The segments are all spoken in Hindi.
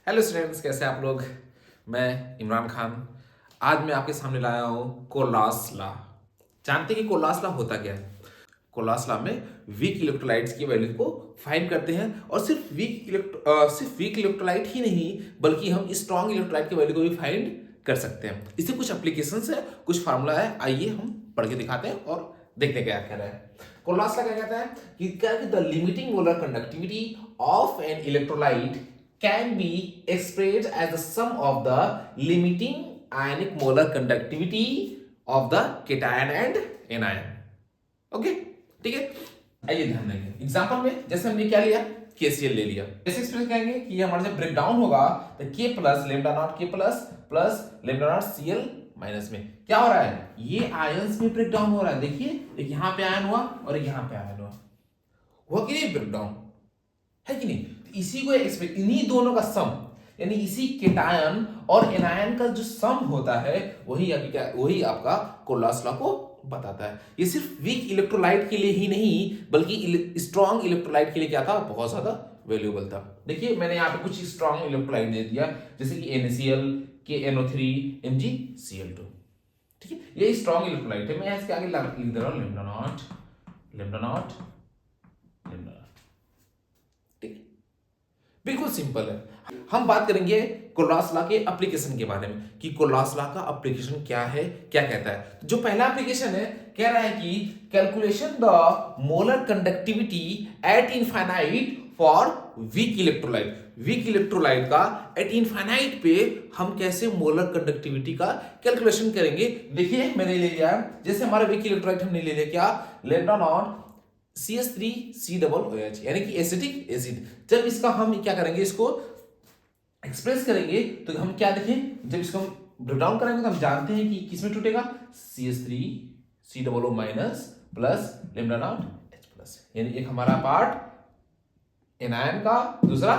हेलो स्टूडेंट्स, कैसे आप लोग। मैं इमरान खान। आज मैं आपके सामने लाया हूँ कोलास लॉ। जानते हैं कि कोलास लॉ होता क्या है। कोलास लॉ में वीक इलेक्ट्रोलाइट्स की वैल्यू को फाइंड करते हैं और सिर्फ वीक इलेक्ट्रोलाइट ही नहीं बल्कि हम स्ट्रॉन्ग इलेक्ट्रोलाइट की वैल्यू को भी फाइंड कर सकते हैं। इससे कुछ एप्लीकेशंस है, कुछ फार्मूला है। आइए हम पढ़ के दिखाते हैं और देखते हैं क्या कह रहा है। कोलास लॉ क्या कहता है कि क्या कि the limiting molar conductivity of an electrolyte can be expressed as the sum of the limiting ionic molar conductivity of the cation and anion. Okay, ठीक है। आइए ध्यान देंगे एग्जांपल में। जैसे हमने क्या लिया, KCl ले लिया। ऐसे एक्सप्रेस कहेंगे कि ये हमारा जब ब्रेक डाउन होगा तो K plus lambda naught K plus lambda naught Cl minus में क्या हो रहा है, ये आयंस में ब्रेक डाउन हो रहा है। देखिए एक यहां पे आयन हुआ और एक यहां पे आयन हुआ कि नहीं ब्रेक डाउन, है कि नहीं। तो इसी को एक्सपेक्ट, इन्हीं दोनों का सम यानी इसी केटायन और एनायन का जो सम होता है वही आपका कोलास लॉ को बताता है। ये सिर्फ वीक इलेक्ट्रोलाइट के लिए ही नहीं बल्कि स्ट्रॉन्ग इलेक्ट्रोलाइट के लिए क्या था, बहुत ज्यादा वैल्यूएबल था। देखिए मैंने यहाँ पे कुछ स्ट्रॉन्ग इलेक्ट्रोलाइट दे दिया जैसे कि NaCl, KNO3, MgCl2। ठीक है, ये स्ट्रॉन्ग इलेक्ट्रोलाइट है। मैं इसके आगे लिख दे रहा हूँ lambda naught lambda naught lambda. बिल्कुल सिंपल है। हम बात करेंगे कोलास लॉ के एप्लीकेशन के बारे में कि कोलास लॉ का एप्लीकेशन क्या है, क्या कहता है। जो पहला एप्लीकेशन है कह रहा है कि calculation the molar conductivity eight infinite for weak electrolyte. Weak electrolyte का एट इनफाइनाइट पे हम कैसे मोलर कंडक्टिविटी का कैलकुलेशन करेंगे। देखिए मैंने ले लिया जैसे हमारा वीक इलेक्ट्रोलाइट हमने ले लिया क्या, लेमडा नॉट CH3COOH यानी कि एसिटिक एसिड। जब इसका हम क्या करेंगे, इसको एक्सप्रेस करेंगे तो हम क्या देखें, जब इसको हम ब्रेक डाउन करेंगे तो हम जानते हैं कि किसमें टूटेगा, CH3COO minus plus lambda naught H plus. यानी एक हमारा पार्ट एनायन का, दूसरा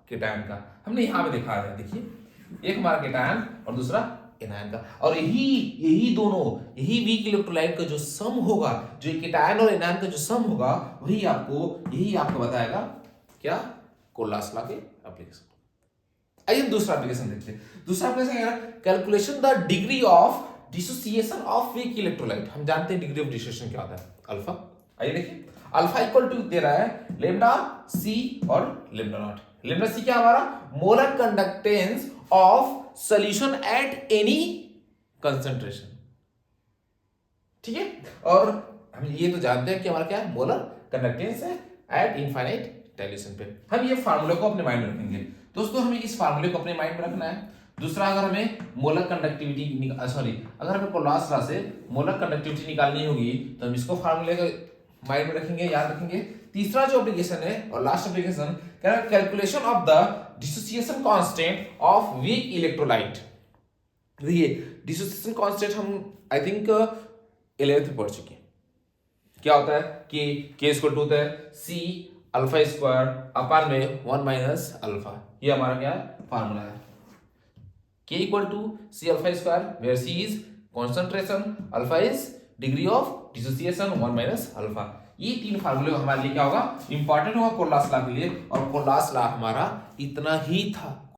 केटायन का। हमने यहां पे दिखा रहे हैं, देखिए एक हमारा केटायन और दूसरा एनायन का। और यही वीक इलेक्ट्रोलाइट का जो सम होगा, जो केटायन और एनायन का जो सम होगा यही आपको बताएगा क्या, कोलास लॉ के एप्लीकेशन। आइए दूसरा एप्लीकेशन देखते हैं। दूसरा एप्लीकेशन क्या है, calculation the degree of dissociation of weak electrolyte. हम जानते हैं डिग्री ऑफ डिसोसिएशन क्या होता है, अल्फा। आइए देखिए अल्फा इक्वल टू दे रहा है लेमडा सी और लेमडा नॉट। लेमडा सी क्या हमारा, molar conductance of solution at any concentration. ठीक है, और हम ये तो जानते हैं कि हमारा क्या है, मोलर कंडक्टेंस है एट इनफाइनाइट डाइल्यूशन पे। हम ये फार्मूले को अपने माइंड में रखेंगे दोस्तों, हमें इस फार्मूले को अपने माइंड में रखना है। दूसरा, अगर हमें मोलर कंडक्टिविटी अगर हमें कोलास लॉ से मोलर कंडक्टिविटी निकालनी होगी तो हम इसको फार्मूले को माइंड में रखेंगे, याद रखेंगे। तीसरा जो एप्लीकेशन है और last application, calculation of the dissociation constant of weak electrolyte. ये डिसोसिएशन कांस्टेंट हम आई थिंक 11th में पढ़ चुके हैं। क्या होता है कि K इक्वल टू होता है C अल्फा स्क्वायर अपान में 1 माइनस अल्फा। ये हमारा क्या फार्मूला है, K equal to C alpha square where C is concentration, alpha is degree of dissociation 1 minus alpha. ये तीन फार्मूले हमारे लिए क्या होगा, इंपॉर्टेंट होगा कोलास लॉ के लिए। और कोलास लॉ हमारा इतना ही था।